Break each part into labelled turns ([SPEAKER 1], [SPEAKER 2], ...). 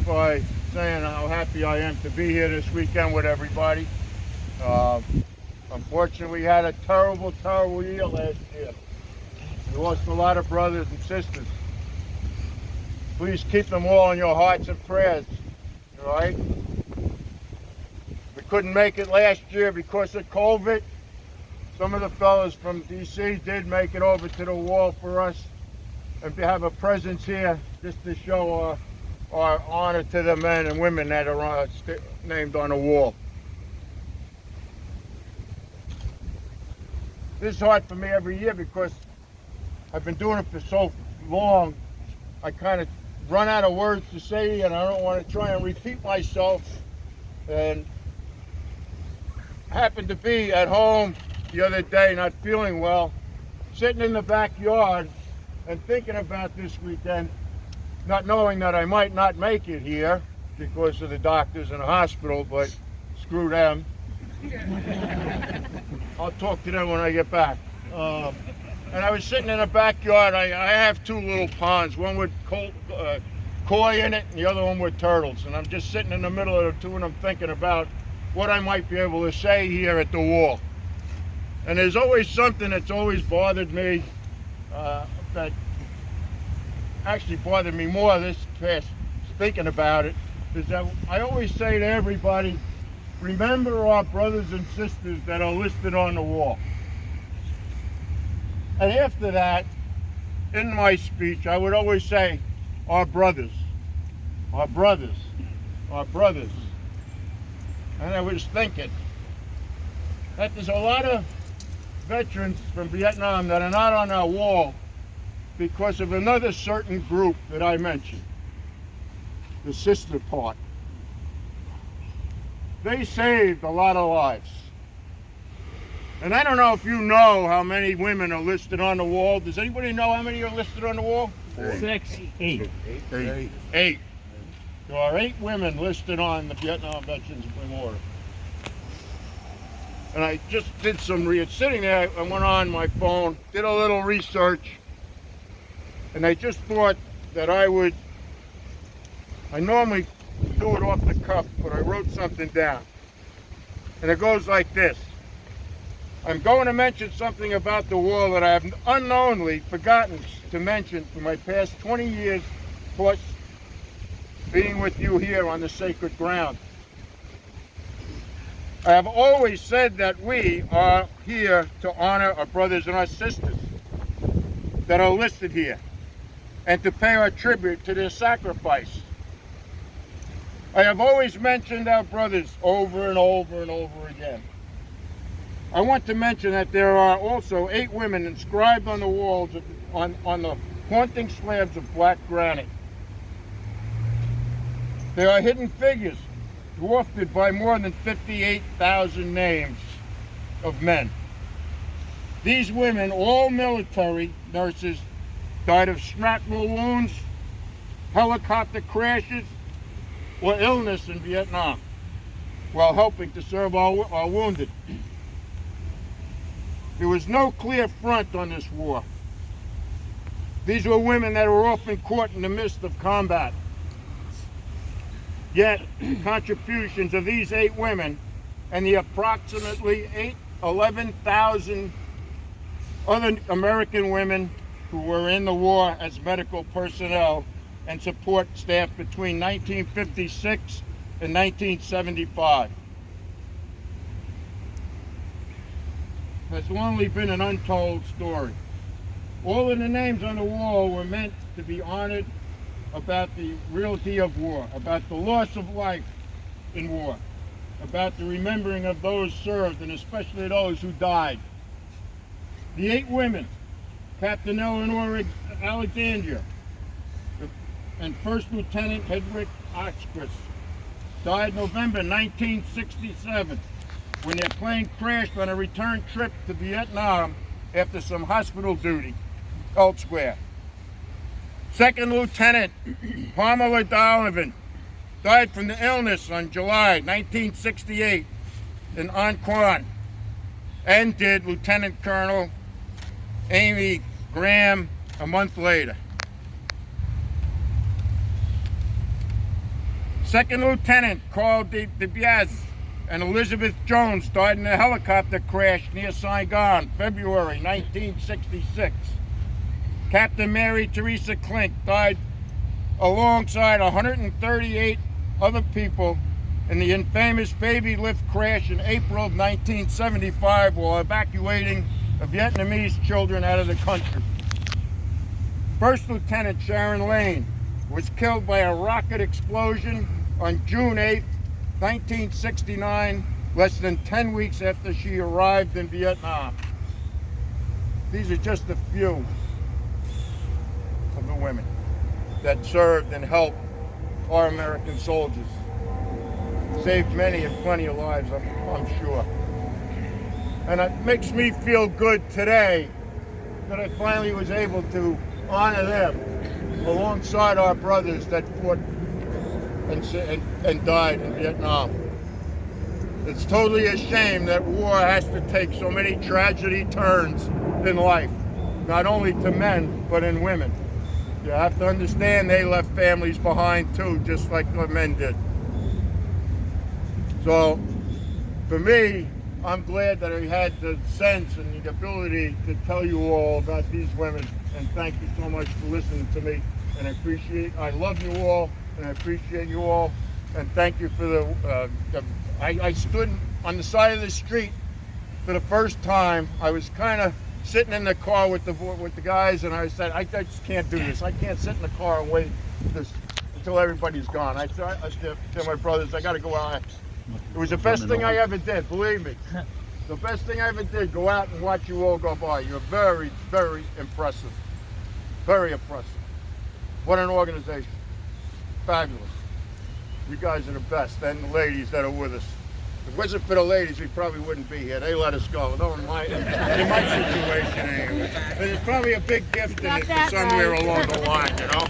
[SPEAKER 1] by saying how happy I am to be here this weekend with everybody. Unfortunately, we had a terrible, terrible year last year. We lost a lot of brothers and sisters. Please keep them all in your hearts and prayers, all right? We couldn't make it last year because of COVID. Some of the fellas from D.C. did make it over to the wall for us and to have a presence here just to show our honor to the men and women that are named on the wall. This is hard for me every year because I've been doing it for so long. I kind of run out of words to say, and I don't want to try and repeat myself. And I happened to be at home the other day, not feeling well, sitting in the backyard and thinking about this weekend, not knowing that I might not make it here because of the doctors in the hospital, but screw them. I'll talk to them when I get back. And I was sitting in the backyard. I have two little ponds, one with koi in it and the other one with turtles. And I'm just sitting in the middle of the two and I'm thinking about what I might be able to say here at the wall. And there's always something that's always bothered me, that actually bothered me more this past thinking about it, is that I always say to everybody, remember our brothers and sisters that are listed on the wall. And after that, in my speech, I would always say, our brothers, our brothers, our brothers. And I was thinking that there's a lot of veterans from Vietnam that are not on our wall because of another certain group that I mentioned, the sister part. They saved a lot of lives. And I don't know if you know how many women are listed on the wall. Does anybody know how many are listed on the wall?
[SPEAKER 2] 6, 8.
[SPEAKER 1] Eight. There are 8 women listed on the Vietnam Veterans Memorial. And I just did some sitting there, I went on my phone, did a little research, and I just thought that I normally do it off the cuff, but I wrote something down. And it goes like this. I'm going to mention something about the wall that I have unknowingly forgotten to mention for my past 20 years plus being with you here on the sacred ground. I have always said that we are here to honor our brothers and our sisters that are listed here and to pay our tribute to their sacrifice. I have always mentioned our brothers over and over and over again. I want to mention that there are also 8 women inscribed on the walls on the haunting slabs of black granite. They are hidden figures dwarfed by more than 58,000 names of men. These women, all military nurses, died of shrapnel wounds, helicopter crashes, or illness in Vietnam while helping to serve our wounded. There was no clear front on this war. These were women that were often caught in the midst of combat. Yet, contributions of these 8 women and the approximately 11,000 other American women who were in the war as medical personnel and support staff between 1956 and 1975. Has only been an untold story. All of the names on the wall were meant to be honored about the reality of war, about the loss of life in war, about the remembering of those served and especially those who died. The 8 women, Captain Eleanor Alexandria and First Lieutenant Hedrick Oxquist, died November 1967 when their plane crashed on a return trip to Vietnam after some hospital duty elsewhere. Second Lieutenant Pamela Donovan died from the illness on July 1968 in An Quan, and did Lieutenant Colonel Amy Graham a month later. Second Lieutenant Carl DeBiaz and Elizabeth Jones died in a helicopter crash near Saigon, February 1966. Captain Mary Teresa Klink died alongside 138 other people in the infamous baby lift crash in April of 1975 while evacuating the Vietnamese children out of the country. First Lieutenant Sharon Lane was killed by a rocket explosion on June 8, 1969, less than 10 weeks after she arrived in Vietnam. These are just a few of the women that served and helped our American soldiers. Saved many and plenty of lives, I'm sure. And it makes me feel good today that I finally was able to honor them alongside our brothers that fought and died in Vietnam. It's totally a shame that war has to take so many tragedy turns in life, not only to men, but in women. You have to understand they left families behind too, just like the men did. So, for me, I'm glad that I had the sense and the ability to tell you all about these women, and thank you so much for listening to me. And I love you all, and I appreciate you all, and thank you for I stood on the side of the street for the first time. I was kind of sitting in the car with the guys, and I said, I just can't do this. I can't sit in the car and wait until everybody's gone. I said to my brothers, I got to go out. It was the best thing I ever did, believe me. The best thing I ever did, go out and watch you all go by. You're very, very impressive. Very impressive. What an organization. Fabulous. You guys are the best, and the ladies that are with us. If it wasn't for the ladies, we probably wouldn't be here. They let us go. No, in my situation anyway. But there's probably a big gift in it for somewhere along the line, you know?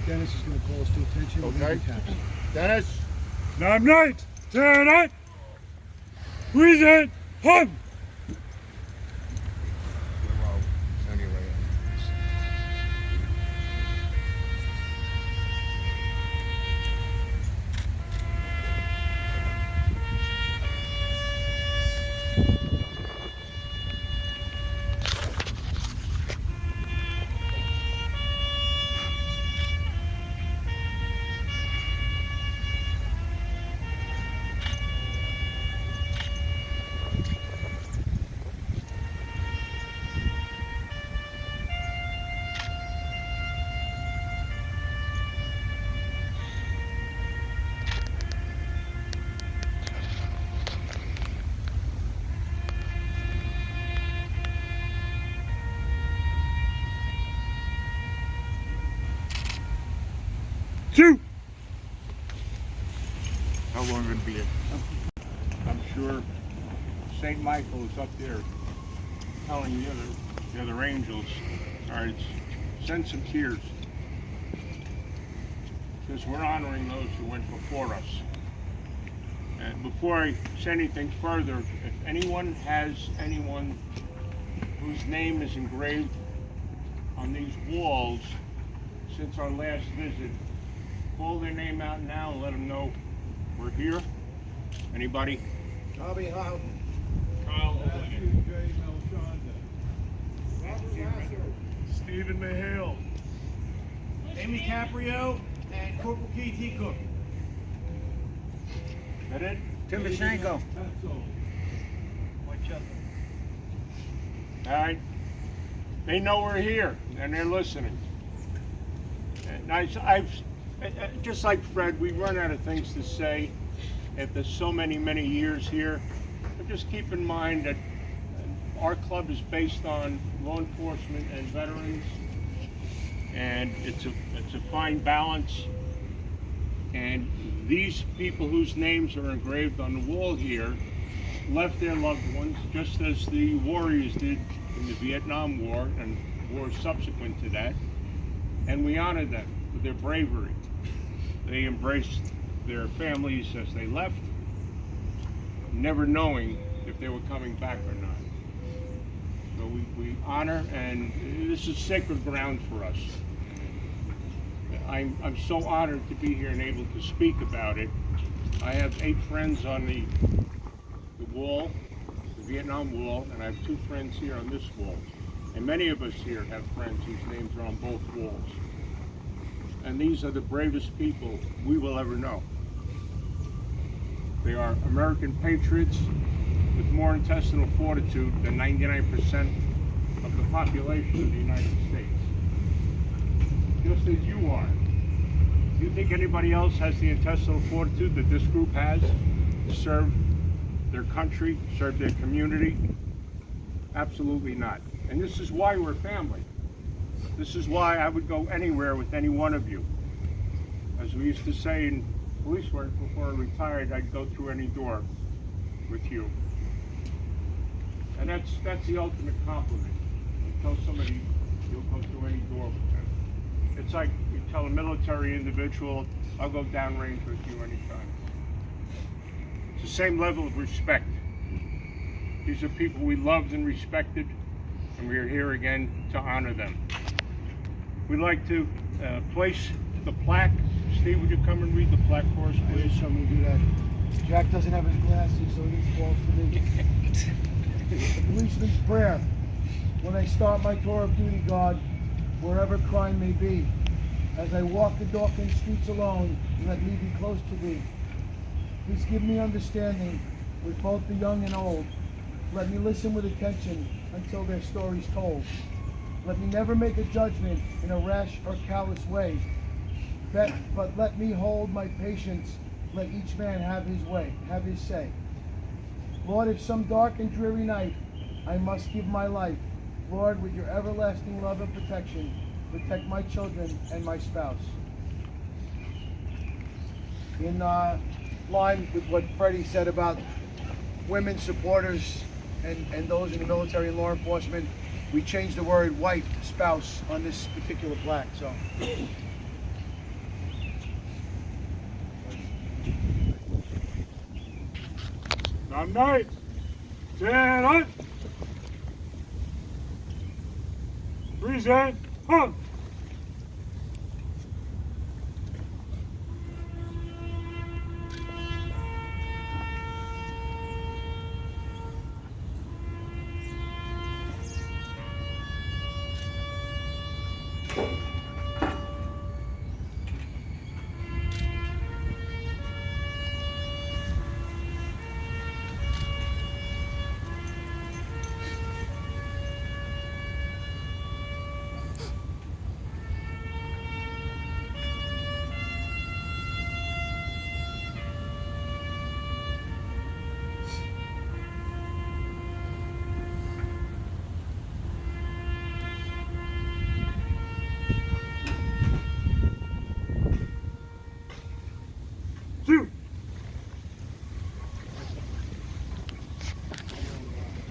[SPEAKER 2] Dennis is going to call us to attention.
[SPEAKER 1] Okay. Dennis?
[SPEAKER 2] Night, tonight, present, home. Two.
[SPEAKER 1] How long would it be?
[SPEAKER 3] I'm sure St. Michael is up there telling the other angels, all right, send some tears. Because we're honoring those who went before us. And before I say anything further, if anyone has anyone whose name is engraved on these walls since our last visit, call their name out now and let them know we're here. Anybody?
[SPEAKER 2] Bobby Houghton.
[SPEAKER 3] Kyle Owen.
[SPEAKER 2] Stephen Mahale. Amy Caprio and Corporal Keith Hecook.
[SPEAKER 3] That it?
[SPEAKER 2] Timoshenko.
[SPEAKER 3] All right. They know we're here and they're listening. And I've just like Fred, we run out of things to say after so many years here. But just keep in mind that our club is based on law enforcement and veterans, and it's a fine balance. And these people whose names are engraved on the wall here left their loved ones, just as the warriors did in the Vietnam War and wars subsequent to that. And we honor them for their bravery. They embraced their families as they left, never knowing if they were coming back or not. So we honor, and this is sacred ground for us. I'm so honored to be here and able to speak about it. I have 8 friends on the wall, the Vietnam Wall, and I have 2 friends here on this wall. And many of us here have friends whose names are on both walls. And these are the bravest people we will ever know. They are American patriots with more intestinal fortitude than 99% of the population of the United States. Just as you are. Do you think anybody else has the intestinal fortitude that this group has to serve their country, serve their community? Absolutely not. And this is why we're family. This is why I would go anywhere with any one of you. As we used to say in police work before I retired, I'd go through any door with you. And that's the ultimate compliment. You tell somebody you'll go through any door with them. It's like you tell a military individual, I'll go downrange with you anytime. It's the same level of respect. These are people we loved and respected, and we are here again to honor them. We'd like to place the plaque. Steve, would you come and read the plaque for us,
[SPEAKER 2] I
[SPEAKER 3] please?
[SPEAKER 2] wish someone would do that. Jack doesn't have his glasses, so this falls to me. The policeman's prayer. When I start my tour of duty, God, wherever crime may be, as I walk the darkened streets alone, let me be close to thee. Please give me understanding with both the young and old. Let me listen with attention until their story's told. Let me never make a judgment in a rash or callous way, but let me hold my patience. Let each man have his way, have his say. Lord, if some dark and dreary night I must give my life, Lord, with your everlasting love and protection, protect my children and my spouse. In line with what Freddie said about women supporters and those in the military and law enforcement, we changed the word wife to spouse on this particular plaque. So.
[SPEAKER 3] Good night. Stand up. Present. Huh.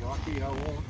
[SPEAKER 3] Rocky, how long?